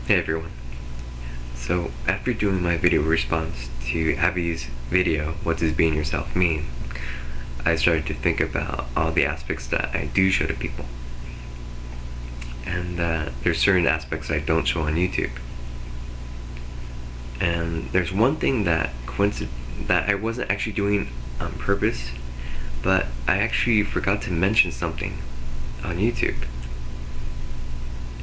Hey everyone. So after doing my video response to Abby's video, what does being yourself mean, I started to think about all the aspects that I do show to people. And there's certain aspects I don't show on YouTube. And there's one thing that I wasn't actually doing on purpose, but I actually forgot to mention something on YouTube.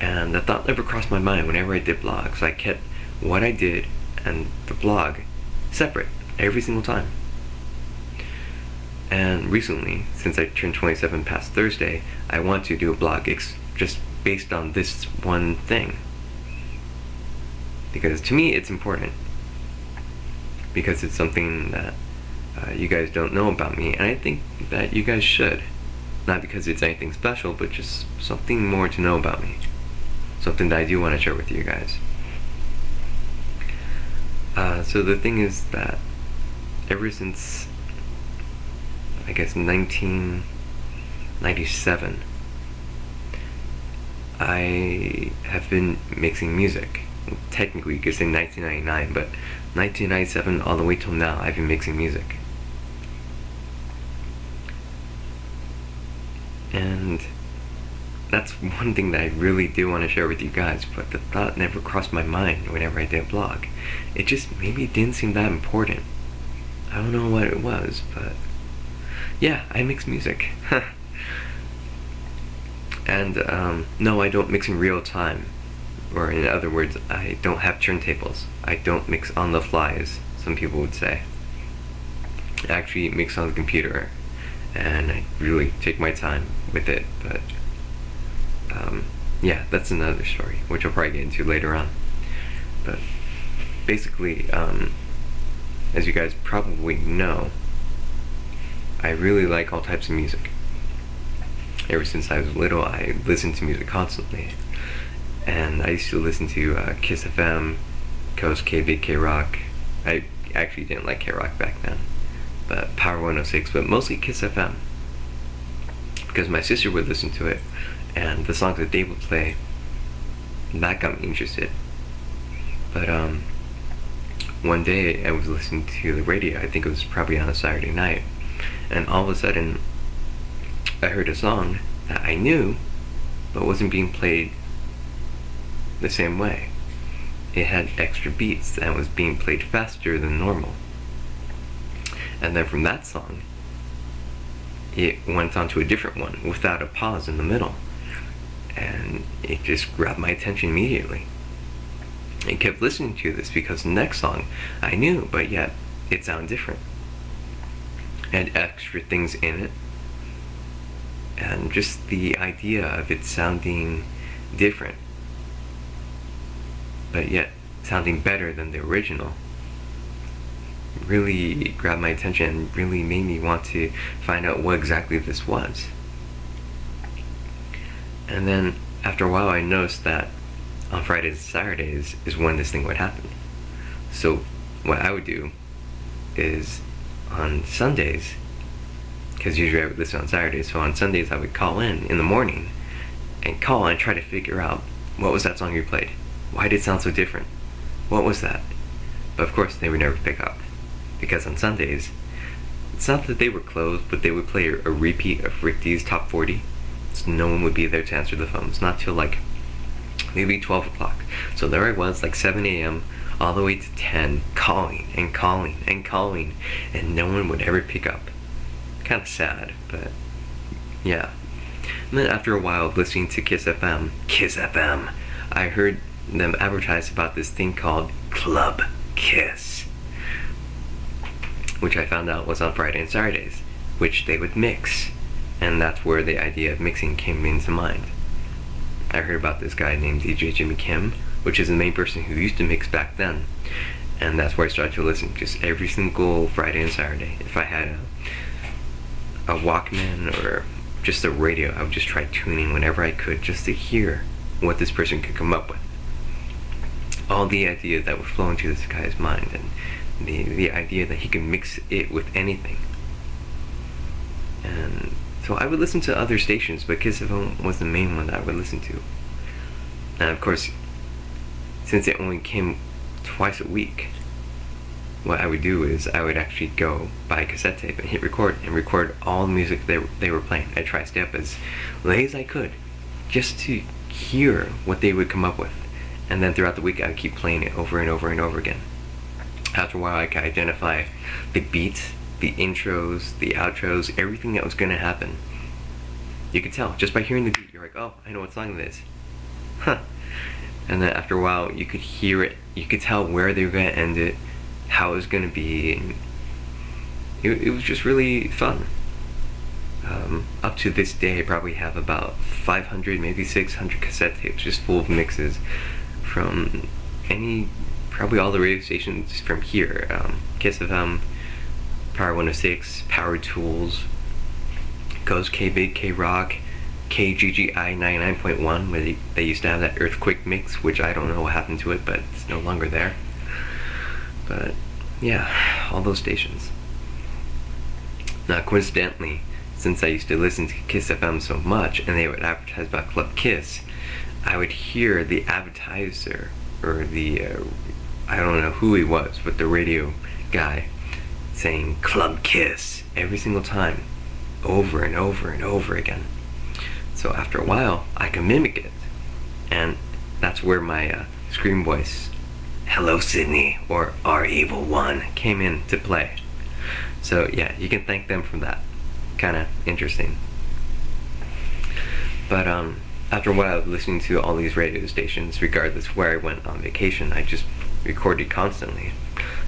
And the thought never crossed my mind whenever I did vlogs. I kept what I did and the vlog separate every single time. And recently, since I turned 27 past Thursday, I want to do a vlog just based on this one thing. Because to me it's important. Because it's something that you guys don't know about me, and I think that you guys should. Not because it's anything special, but just something more to know about me. Something that I do want to share with you guys. So the thing is that ever since, I guess, 1997, I have been mixing music. Technically you could say 1999, but 1997 all the way till now I've been mixing music. And that's one thing that I really do want to share with you guys, but the thought never crossed my mind whenever I did a vlog. It just maybe didn't seem that important. I don't know what it was, but yeah, I mix music. And no, I don't mix in real time. Or in other words, I don't have turntables. I don't mix on the fly, as some people would say. I actually mix on the computer, and I really take my time with it, but yeah, that's another story, which I'll probably get into later on. But basically, as you guys probably know, I really like all types of music. Ever since I was little, I listened to music constantly. And I used to listen to Kiss FM, Coast K, Big K Rock. I actually didn't like K Rock back then, but Power 106, but mostly Kiss FM. Because my sister would listen to it, and the songs that they would play, that got me interested. But one day I was listening to the radio, I think it was probably on a Saturday night, and all of a sudden I heard a song that I knew, but wasn't being played the same way. It had extra beats and was being played faster than normal. And then from that song, it went on to a different one without a pause in the middle. And it just grabbed my attention immediately. I kept listening to this because the next song I knew, but yet it sounded different. It had extra things in it. And just the idea of it sounding different, but yet sounding better than the original, really grabbed my attention and really made me want to find out what exactly this was. And then after a while I noticed that on Fridays and Saturdays is when this thing would happen. So what I would do is on Sundays, because usually I would listen on Saturdays, so on Sundays I would call in the morning and call and try to figure out what was that song you played. Why did it sound so different? What was that? But of course they would never pick up, because on Sundays, it's not that they were closed, but they would play a repeat of Rick D's Top 40, so no one would be there to answer the phones, not till like maybe 12 o'clock. So there I was, like 7 a.m. all the way to 10, calling and calling and calling, and no one would ever pick up. Kind of sad, but yeah. And then after a while of listening to Kiss FM, I heard them advertise about this thing called Club Kiss, which I found out was on Friday and Saturdays, which they would mix, and that's where the idea of mixing came into mind. I heard about this guy named DJ Jimmy Kim, which is the main person who used to mix back then, and that's where I started to listen just every single Friday and Saturday. If I had a Walkman or just a radio, I would just try tuning whenever I could just to hear what this person could come up with. All the ideas that would flow into this guy's mind, and the idea that he could mix it with anything. And so I would listen to other stations, but Kiss FM was the main one that I would listen to. And of course, since it only came twice a week, what I would do is I would actually go buy a cassette tape and hit record and record all the music they were playing. I'd try to stay up as late as I could just to hear what they would come up with. And then throughout the week I would keep playing it over and over and over again. After a while I could identify the beats, the intros, the outros, everything that was going to happen. You could tell just by hearing the beat. You're like, oh, I know what song it is. Huh. And then after a while you could hear it. You could tell where they were going to end it, how it was going to be. And it was just really fun. Up to this day I probably have about 500, maybe 600 cassette tapes just full of mixes from probably all the radio stations from here. Kiss FM, Power 106, Power Tools, Ghost K-Big, K-Rock, KGGI 99.1, where they used to have that Earthquake mix, which I don't know what happened to it, but it's no longer there. But yeah, all those stations. Now coincidentally, since I used to listen to Kiss FM so much and they would advertise about Club Kiss, I would hear the advertiser, or the I don't know who he was, but the radio guy saying Club Kiss every single time, over and over and over again. So after a while I could mimic it, and that's where my scream voice, Hello Sydney, or Our Evil One, came in to play. So yeah, you can thank them for that. Kind of interesting. But after a while listening to all these radio stations, regardless where I went on vacation, I just recorded constantly.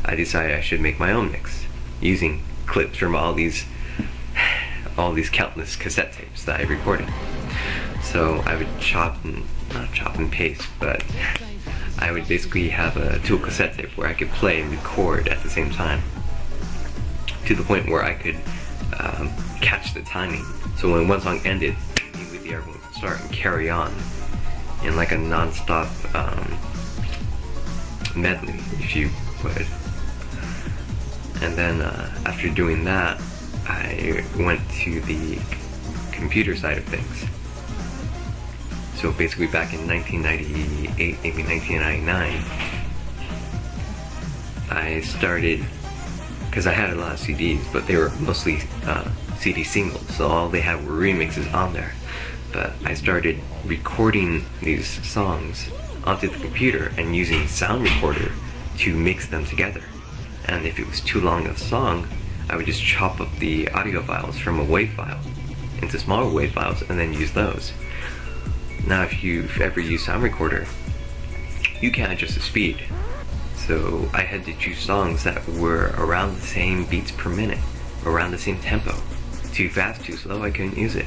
I decided I should make my own mix using clips from all these countless cassette tapes that I recorded. So I would not chop and paste, but I would basically have a dual cassette tape where I could play and record at the same time, to the point where I could catch the timing. So when one song ended, immediately everyone would start and carry on in like a non-stop medley, if you would. And then after doing that, I went to the computer side of things. So basically back in 1998, maybe 1999, I started, because I had a lot of CDs, but they were mostly CD singles, so all they had were remixes on there. But I started recording these songs onto the computer and using Sound Recorder to mix them together. And if it was too long of a song, I would just chop up the audio files from a WAV file into smaller WAV files and then use those. Now if you've ever used Sound Recorder, you can't adjust the speed. So I had to choose songs that were around the same beats per minute, around the same tempo. Too fast, too slow, I couldn't use it.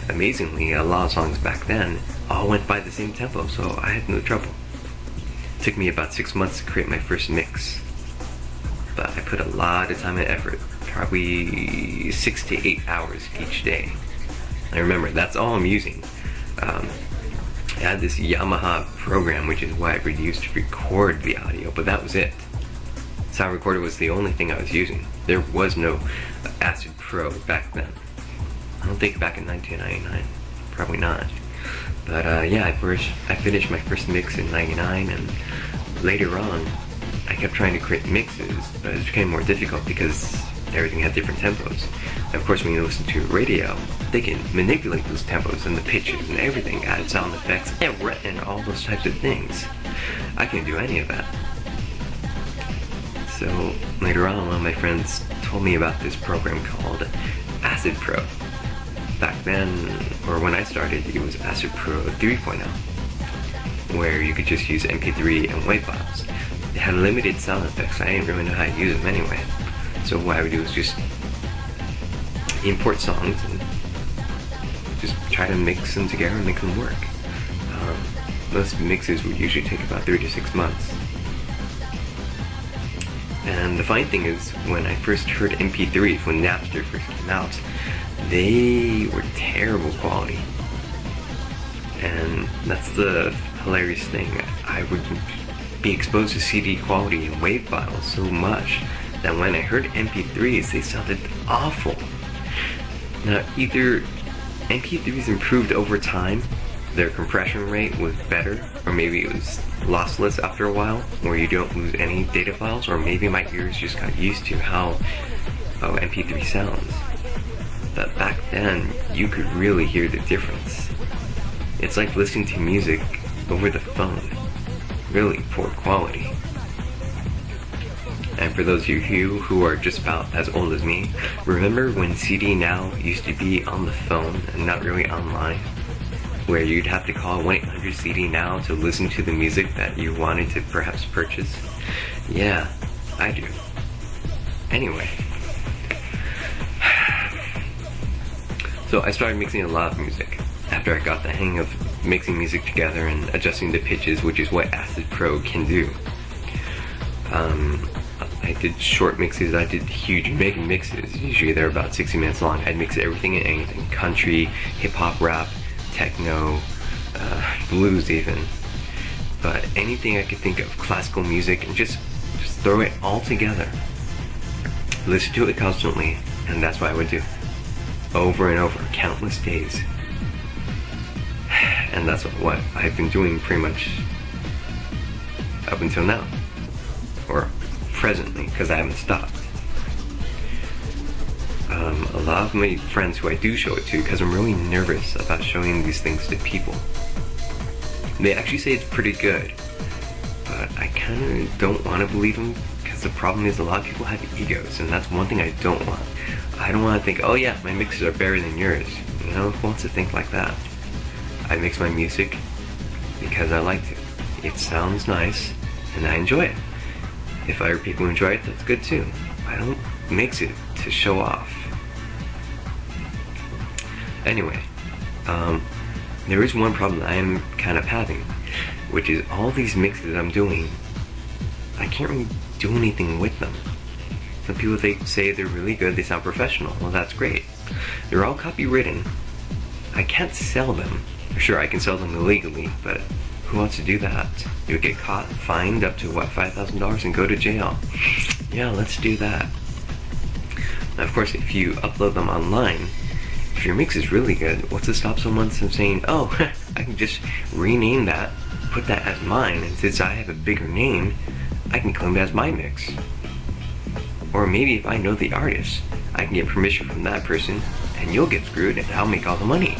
Amazingly, a lot of songs back then all went by the same tempo, so I had no trouble. It took me about 6 months to create my first mix, but I put a lot of time and effort, probably 6 to 8 hours each day. And remember, that's all I'm using. I had this Yamaha program, which is what I would use to record the audio, but that was it. Sound Recorder was the only thing I was using. There was no Acid Pro back then. I don't think back in 1999. Probably not. But yeah, I finished my first mix in 99, and later on, I kept trying to create mixes, but it became more difficult because everything had different tempos. And of course, when you listen to radio, they can manipulate those tempos and the pitches and everything, add sound effects and all those types of things. I can't do any of that. So later on, one of my friends told me about this program called Acid Pro. Back then, or when I started, it was Acid Pro 3.0, where you could just use MP3 and WAV files. It had limited sound effects, I didn't really know how to use them anyway. So what I would do is just import songs and just try to mix them together and make them work. Most mixes would usually take about 3 to 6 months. And the funny thing is, when I first heard MP3s, when Napster first came out, they were terrible quality. And that's the hilarious thing. I would be exposed to CD quality and WAV files so much that when I heard MP3s, they sounded awful. Now, either MP3s improved over time, their compression rate was better, or maybe it was lossless after a while, where you don't lose any data files, or maybe my ears just got used to how MP3 sounds. But back then, you could really hear the difference. It's like listening to music over the phone. Really poor quality. And for those of you who are just about as old as me, remember when CD Now used to be on the phone and not really online? Where you'd have to call 1-800-CD Now to listen to the music that you wanted to perhaps purchase? Yeah, I do. Anyway. So I started mixing a lot of music after I got the hang of mixing music together and adjusting the pitches, which is what Acid Pro can do. I did short mixes, I did huge mega mixes. Usually they're about 60 minutes long. I'd mix everything and anything. Country, hip-hop, rap, techno, blues even. But anything I could think of, classical music, and just throw it all together. Listen to it constantly, and that's what I would do. Over and over, countless days. And that's what I've been doing pretty much up until now. Or presently, because I haven't stopped. A lot of my friends who I do show it to, because I'm really nervous about showing these things to people, they actually say it's pretty good, but I kind of don't want to believe them, because the problem is a lot of people have egos, and that's one thing I don't want. I don't want to think, oh yeah, my mixes are better than yours. You know, who wants to think like that? I mix my music because I like to. It sounds nice, and I enjoy it. If other people enjoy it, that's good too. I don't mix it to show off. Anyway, there is one problem that I am kind of having, which is all these mixes I'm doing, I can't really do anything with them. Some people, they say they're really good, they sound professional. Well, that's great. They're all copywritten. I can't sell them. Sure, I can sell them illegally, but who wants to do that? You would get caught, fined up to what, $5,000 and go to jail. Yeah, let's do that. Now, of course, if you upload them online, if your mix is really good, what's to stop someone from saying, oh, I can just rename that, put that as mine, and since I have a bigger name, I can claim it as my mix. Or maybe if I know the artist, I can get permission from that person, and you'll get screwed, and I'll make all the money.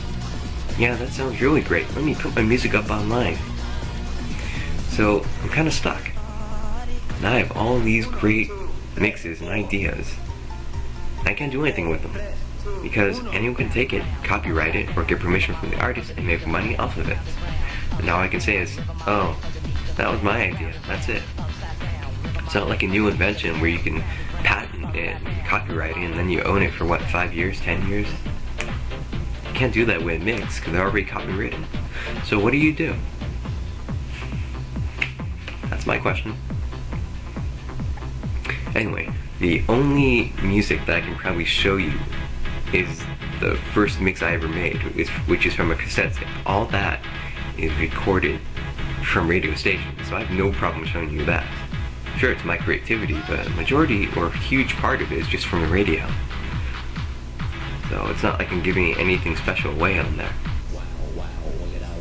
Yeah, that sounds really great. Let me put my music up online. So, I'm kind of stuck. Now I have all these great mixes and ideas. I can't do anything with them, because anyone can take it, copyright it, or get permission from the artist and make money off of it. And now all I can say is, oh, that was my idea, that's it. It's not like a new invention where you can patent it, and copyright it, and then you own it for what, 5 years, 10 years? You can't do that with a mix, because they're already copywritten. So what do? That's my question. Anyway, the only music that I can probably show you is the first mix I ever made, which is from a cassette tape. All that is recorded from radio stations, so I have no problem showing you that. Sure, it's my creativity, but a majority or a huge part of it is just from the radio. So it's not like I'm giving anything special away on there.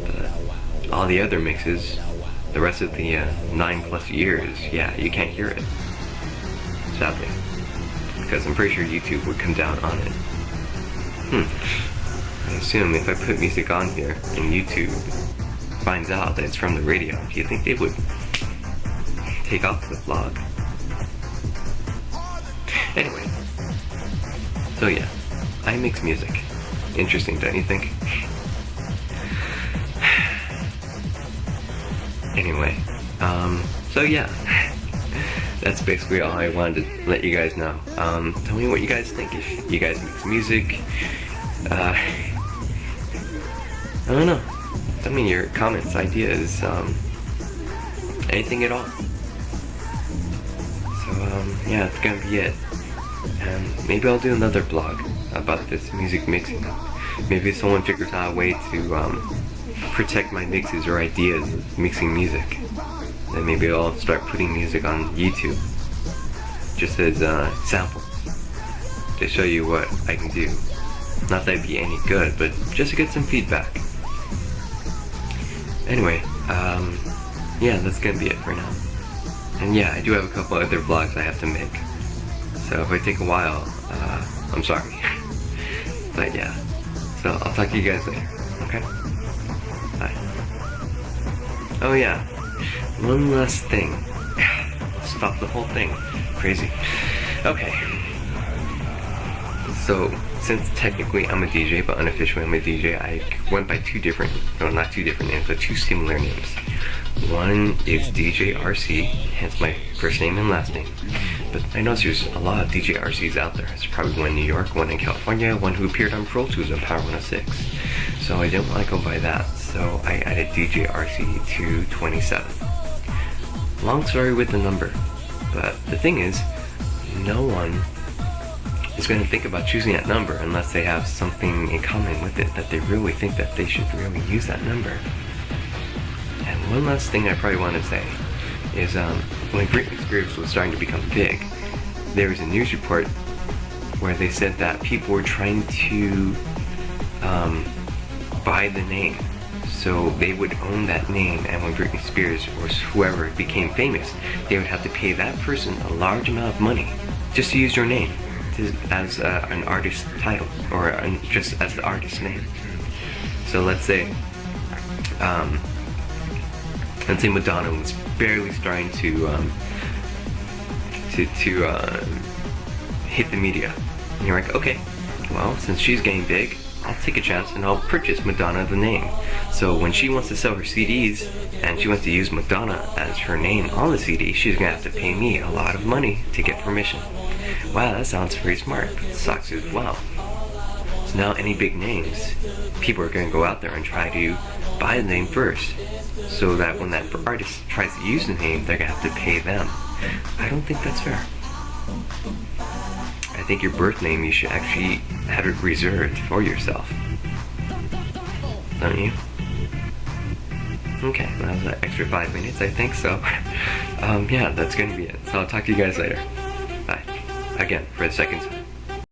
But all the other mixes, the rest of the 9+ years, yeah, you can't hear it. Sadly. Because I'm pretty sure YouTube would come down on it. I assume if I put music on here and YouTube finds out that it's from the radio, do you think they would take off the vlog? Anyway. So yeah, I mix music. Interesting, don't you think? Anyway, so yeah, that's basically all I wanted to let you guys know. Tell me what you guys think, if you guys mix music. I don't know. Tell me your comments, ideas, anything at all. So, yeah, that's gonna be it. And maybe I'll do another blog about this music mixing. Maybe someone figures out a way to protect my mixes or ideas of mixing music. Then maybe I'll start putting music on YouTube, just as samples, to show you what I can do. Not that it'd be any good, but just to get some feedback. Anyway, yeah, that's gonna be it for now. And yeah, I do have a couple other vlogs I have to make. So if I take a while, I'm sorry. But yeah, so I'll talk to you guys later, okay? Bye. Oh yeah, one last thing. Stop the whole thing. Crazy. Okay. So, since technically I'm a DJ, but unofficially I'm a DJ, I went by two different, no, not two different names, but two similar names. One is DJRC, hence my first name and last name. But I noticed there's a lot of DJRCs out there. There's probably one in New York, one in California, one who appeared on Pro Tools on Power 106. So I didn't want to go by that, so I added DJRC227. Long story with the number, but the thing is, no one is going to think about choosing that number unless they have something in common with it, that they really think that they should really use that number. And one last thing I probably want to say is when Britney Spears was starting to become big, there was a news report where they said that people were trying to buy the name, so they would own that name, and when Britney Spears or whoever became famous, they would have to pay that person a large amount of money just to use your name as an artist title, or just as the artist name. So let's say Madonna was barely starting to hit the media, and you're like, okay, well, since she's getting big, I'll take a chance and I'll purchase Madonna the name. So when she wants to sell her CDs and she wants to use Madonna as her name on the CD, she's gonna have to pay me a lot of money to get permission. Wow, that sounds pretty smart. Sucks as well. So now any big names, people are gonna go out there and try to buy the name first, so that when that artist tries to use the name, they're gonna have to pay them. I don't think that's fair. I think your birth name, you should actually have it reserved for yourself. Don't you? Okay, well, that was an extra 5 minutes, I think, so yeah, that's gonna be it. So I'll talk to you guys later. Bye. Again, for the second time.